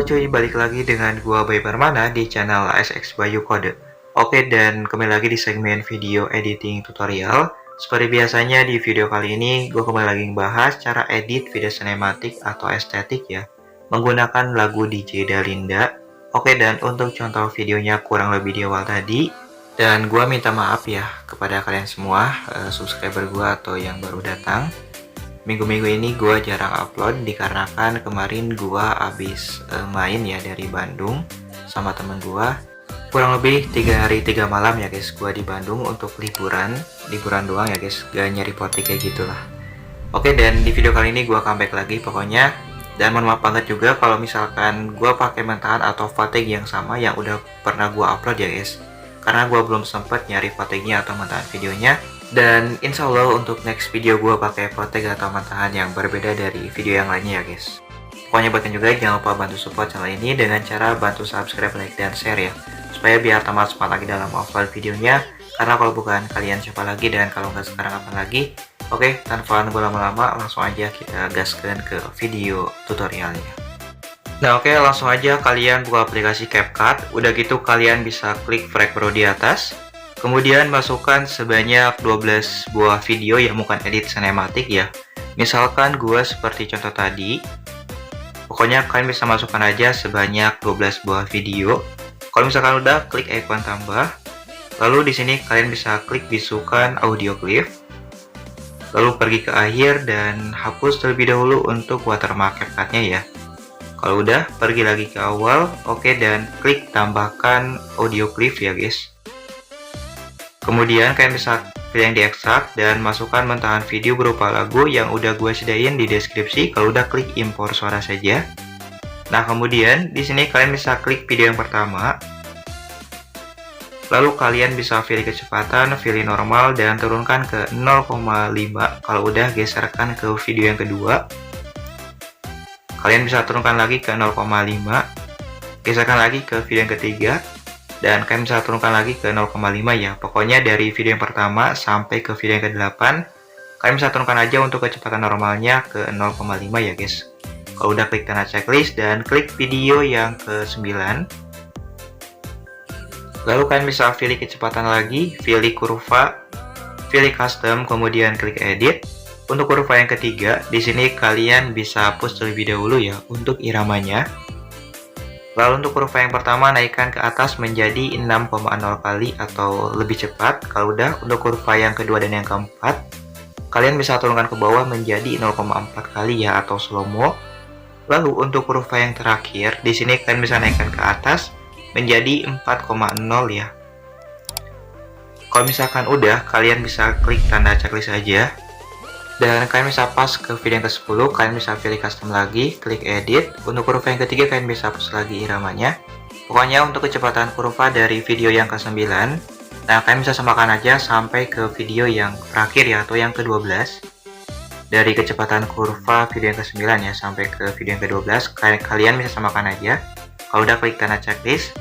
cuy, balik lagi dengan gua Bayu Permana di channel ASX Bayu Kode. Oke, dan kembali lagi di segmen video editing tutorial. Seperti biasanya di video kali ini gua kembali lagi membahas cara edit video sinematik atau estetik ya, menggunakan lagu DJ Dalinda. Oke, dan untuk contoh videonya kurang lebih di awal tadi. Dan gua minta maaf ya kepada kalian semua, subscriber gua atau yang baru datang. Minggu-minggu ini gue jarang upload dikarenakan kemarin gue abis main ya dari Bandung sama temen gue. Kurang lebih 3 hari 3 malam ya guys, gue di Bandung untuk liburan doang ya guys, gak nyari poti kayak gitulah. Oke, dan di video kali ini gue comeback lagi pokoknya. Dan mohon maaf banget juga kalau misalkan gue pakai mentahan atau footage yang sama yang udah pernah gue upload ya guys, karena gue belum sempet nyari footage-nya atau mentahan videonya. Dan insya Allah untuk next video gue pakai footage atau mentahan yang berbeda dari video yang lainnya ya guys. Pokoknya buat kalian juga jangan lupa bantu support channel ini dengan cara bantu subscribe, like, dan share ya, supaya biar tambah semangat lagi dalam upload videonya. Karena kalau bukan kalian siapa lagi, dan kalau nggak sekarang kapan lagi. Oke, tanpa nunggu lama-lama langsung aja kita gaskan ke video tutorialnya. Nah oke, langsung aja kalian buka aplikasi CapCut. Udah gitu kalian bisa klik Frag Pro di atas. Kemudian masukkan sebanyak 12 buah video yang bukan edit sinematik ya. Misalkan gua seperti contoh tadi. Pokoknya kalian bisa masukkan aja sebanyak 12 buah video. Kalau misalkan udah, klik icon tambah. Lalu di sini kalian bisa klik bisukan audio clip. Lalu pergi ke akhir dan hapus terlebih dahulu untuk watermark CapCut-nya ya. Kalau udah, pergi lagi ke awal. Oke, dan klik tambahkan audio clip ya guys. Kemudian kalian bisa pilih yang diekstrak dan masukkan mentahan video berupa lagu yang udah gue sediain di deskripsi. Kalau udah, klik impor suara saja. Nah kemudian di sini kalian bisa klik video yang pertama. Lalu kalian bisa pilih kecepatan, pilih normal dan turunkan ke 0,5. Kalau udah, geserkan ke video yang kedua. Kalian bisa turunkan lagi ke 0,5. Geserkan lagi ke video yang ketiga. Dan kalian bisa turunkan lagi ke 0,5 ya. Pokoknya dari video yang pertama sampai ke video yang ke-8 kalian bisa turunkan aja untuk kecepatan normalnya ke 0,5 ya guys. Kalau udah, klik tanda checklist dan klik video yang ke-9. Lalu kalian bisa pilih kecepatan lagi, pilih kurva, pilih custom, kemudian klik edit. Untuk kurva yang ketiga, di sini kalian bisa hapus terlebih dahulu ya untuk iramanya. Lalu untuk kurva yang pertama naikkan ke atas menjadi 6,0 kali atau lebih cepat. Kalau udah, untuk kurva yang kedua dan yang keempat kalian bisa turunkan ke bawah menjadi 0,4 kali ya atau slow mo. Lalu untuk kurva yang terakhir di sini kalian bisa naikkan ke atas menjadi 4,0 ya. Kalau misalkan udah, kalian bisa klik tanda checklist aja. Dan kalian bisa pas ke video yang ke-10, kalian bisa pilih custom lagi, klik edit. Untuk kurva yang ketiga kalian bisa hapus lagi iramanya. Pokoknya untuk kecepatan kurva dari video yang ke-9, nah kalian bisa samakan aja sampai ke video yang terakhir ya, atau yang ke-12. Dari kecepatan kurva video yang ke-9 ya sampai ke video yang ke-12, kalian bisa samakan aja. Kalau udah, klik tanda checklist,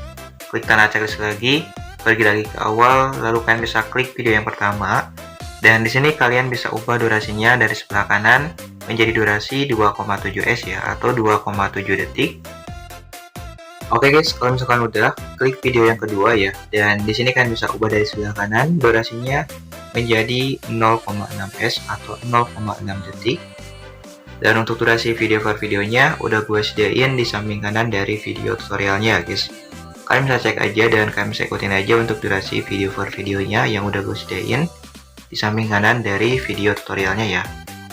klik tanda checklist lagi, pergi lagi ke awal, lalu kalian bisa klik video yang pertama. Dan di sini kalian bisa ubah durasinya dari sebelah kanan menjadi durasi 2,7s ya atau 2,7 detik. Oke guys, kalau misalkan udah, klik video yang kedua ya. Dan di sini kalian bisa ubah dari sebelah kanan durasinya menjadi 0,6s atau 0,6 detik. Dan untuk durasi video per videonya udah gue sediain di samping kanan dari video tutorialnya guys. Kalian bisa cek aja dan kalian bisa ikutin aja untuk durasi video per videonya yang udah gue sediain di samping kanan dari video tutorialnya ya.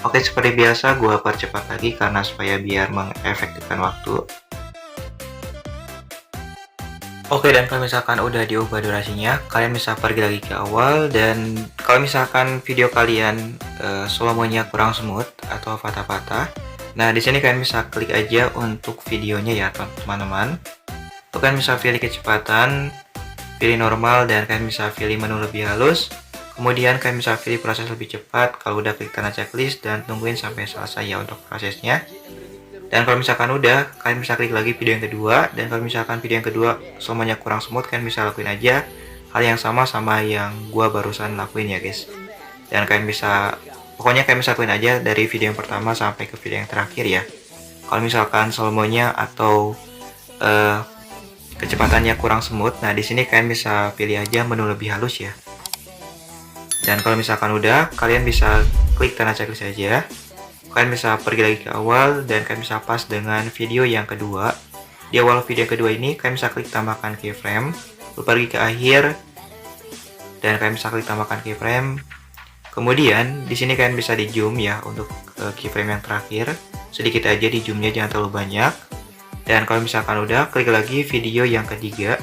Oke, seperti biasa gue percepat lagi karena supaya biar mengefektifkan waktu. Oke, dan kalau misalkan udah diubah durasinya, kalian bisa pergi lagi ke awal. Dan kalau misalkan video kalian slow-mo-nya kurang smooth atau patah-patah, nah di sini kalian bisa klik aja untuk videonya ya teman-teman. Kalian bisa pilih kecepatan, pilih normal, dan kalian bisa pilih menu lebih halus. Kemudian kalian bisa pilih proses lebih cepat. Kalau udah, klik tanda checklist dan tungguin sampai selesai ya untuk prosesnya. Dan kalau misalkan udah, kalian bisa klik lagi video yang kedua. Dan kalau misalkan video yang kedua semuanya kurang smooth, kalian bisa lakuin aja hal yang sama yang gua barusan lakuin ya guys. Dan kalian bisa, pokoknya kalian bisa lakuin aja dari video yang pertama sampai ke video yang terakhir ya. Kalau misalkan slow-mo-nya atau eh, kecepatannya kurang smooth, nah di sini kalian bisa pilih aja menu lebih halus ya. Dan kalau misalkan udah, kalian bisa klik tanda checklist aja. Kalian bisa pergi lagi ke awal dan kalian bisa pas dengan video yang kedua. Di awal video yang kedua ini kalian bisa klik tambahkan keyframe, lalu pergi ke akhir dan kalian bisa klik tambahkan keyframe. Kemudian di sini kalian bisa di zoom ya untuk keyframe yang terakhir. Sedikit aja di zoomnya, jangan terlalu banyak. Dan kalau misalkan udah, klik lagi video yang ketiga.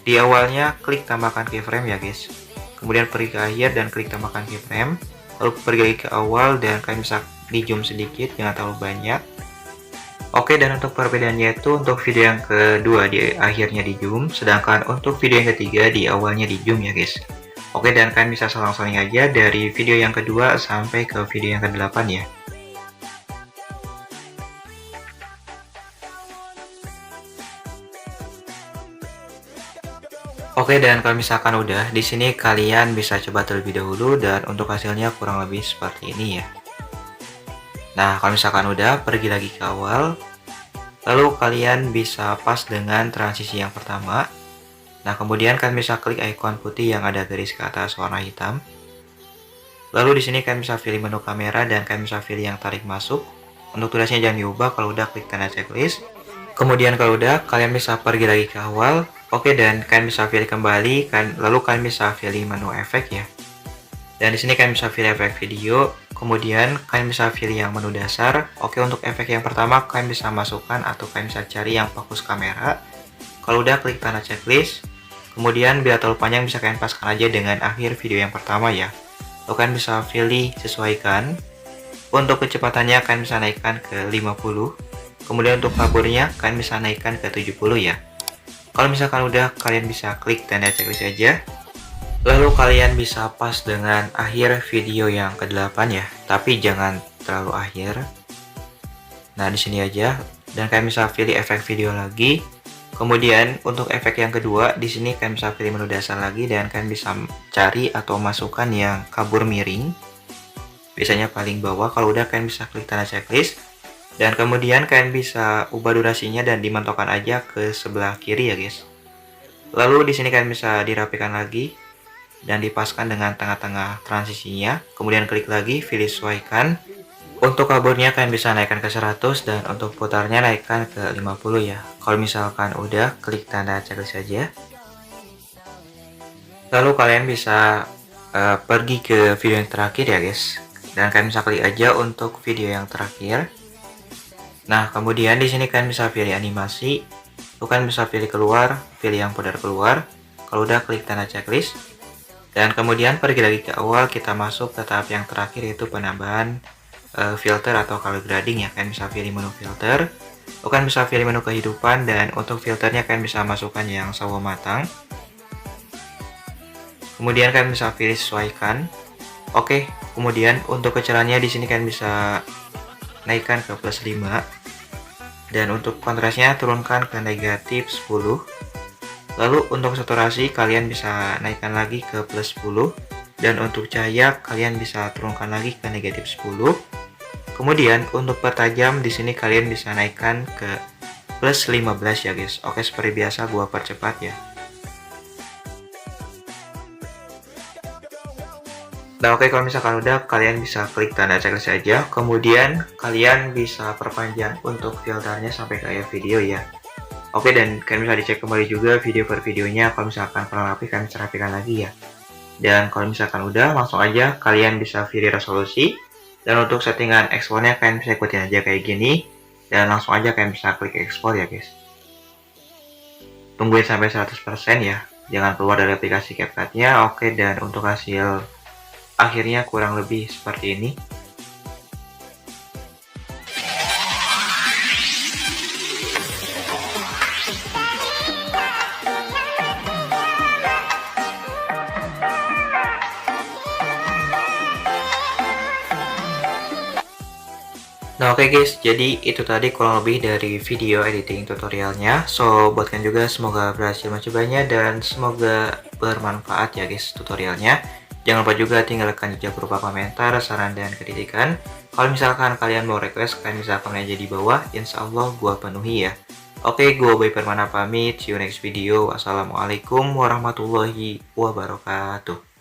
Di awalnya klik tambahkan keyframe ya guys. Kemudian pergi ke akhir dan klik tambahkan keyframe. Lalu pergi lagi ke awal dan kalian bisa di zoom sedikit, jangan terlalu banyak. Oke, dan untuk perbedaannya itu untuk video yang kedua di akhirnya di zoom, sedangkan untuk video yang ketiga di awalnya di zoom ya guys. Oke, dan kalian bisa selang-seling aja dari video yang kedua sampai ke video yang ke-8 ya. Oke, dan kalau misalkan udah, di sini kalian bisa coba terlebih dahulu dan untuk hasilnya kurang lebih seperti ini ya. Nah, kalau misalkan udah, pergi lagi ke awal. Lalu kalian bisa pas dengan transisi yang pertama. Nah, kemudian kalian bisa klik ikon putih yang ada garis ke atas warna hitam. Lalu di sini kalian bisa pilih menu kamera dan kalian bisa pilih yang tarik masuk. Untuk tulisnya jangan diubah, kalau udah klik tanda checklist. Kemudian kalau udah, kalian bisa pergi lagi ke awal. Oke, dan kalian bisa pilih kembali, lalu kalian bisa pilih menu efek ya. Dan di sini kalian bisa pilih efek video, kemudian kalian bisa pilih yang menu dasar. Oke, untuk efek yang pertama kalian bisa masukkan atau kalian bisa cari yang fokus kamera. Kalau udah, klik tanda checklist. Kemudian bila terlalu panjang bisa kalian paskan aja dengan akhir video yang pertama ya. Lalu kalian bisa pilih sesuaikan. Untuk kecepatannya kalian bisa naikkan ke 50. Kemudian untuk kaburnya kalian bisa naikkan ke 70 ya. Kalau misalkan udah, kalian bisa klik tanda checklist aja. Lalu kalian bisa pas dengan akhir video yang ke-8 ya, tapi jangan terlalu akhir. Nah, di sini aja. Dan kalian bisa pilih efek video lagi. Kemudian untuk efek yang kedua, di sini kalian bisa pilih menu dasar lagi dan kalian bisa cari atau masukkan yang kabur miring. Biasanya paling bawah. Kalau udah, kalian bisa klik tanda checklist. Dan kemudian kalian bisa ubah durasinya dan dimentokkan aja ke sebelah kiri ya guys. Lalu di sini kalian bisa dirapikan lagi dan dipaskan dengan tengah-tengah transisinya. Kemudian klik lagi, pilih sesuaikan. Untuk kaburnya kalian bisa naikkan ke 100 dan untuk putarnya naikkan ke 50 ya. Kalau misalkan udah, klik tanda checklist saja. Lalu kalian bisa pergi ke video yang terakhir ya guys. Dan kalian bisa klik aja untuk video yang terakhir. Nah, kemudian di sini kalian bisa pilih animasi, kalian bisa pilih keluar, pilih yang pudar keluar. Kalau udah, klik tanda checklist. Dan kemudian pergi lagi ke awal, kita masuk ke tahap yang terakhir yaitu penambahan filter atau color grading ya. Kalian bisa pilih menu filter, kalian bisa pilih menu kehidupan dan untuk filternya kalian bisa masukkan yang sawo matang. Kemudian kalian bisa pilih sesuaikan. Oke, kemudian untuk kecerahannya di sini kalian bisa naikkan ke plus 5 dan untuk kontrasnya turunkan ke negatif 10. Lalu untuk saturasi kalian bisa naikkan lagi ke plus 10 dan untuk cahaya kalian bisa turunkan lagi ke negatif 10. Kemudian untuk pertajam di sini kalian bisa naikkan ke plus 15 ya guys. Oke, seperti biasa gua percepat ya. Nah, oke, kalau misalkan udah, kalian bisa klik tanda checklist saja. Kemudian kalian bisa perpanjang untuk filternya sampai ke akhir video ya. Oke, dan kalian bisa dicek kembali juga video per videonya. Kalau misalkan kurang rapi, kalian bisa rapikan lagi ya. Dan kalau misalkan udah, langsung aja kalian bisa pilih resolusi. Dan untuk settingan exportnya kalian bisa ikutin aja kayak gini. Dan langsung aja kalian bisa klik export ya guys. Tungguin sampai 100% ya. Jangan keluar dari aplikasi CapCut-nya. Oke, dan untuk hasil akhirnya kurang lebih seperti ini. Nah, oke guys, jadi itu tadi kurang lebih dari video editing tutorialnya. So, buat kalian juga semoga berhasil mencobanya dan semoga bermanfaat ya guys tutorialnya. Jangan lupa juga tinggalkan jejak berupa komentar, saran, dan kritikan. Kalau misalkan kalian mau request, kalian bisa komen aja di bawah. Insya Allah gua penuhi ya. Oke, gue Bayi Permana pamit. See you next video. Wassalamualaikum warahmatullahi wabarakatuh.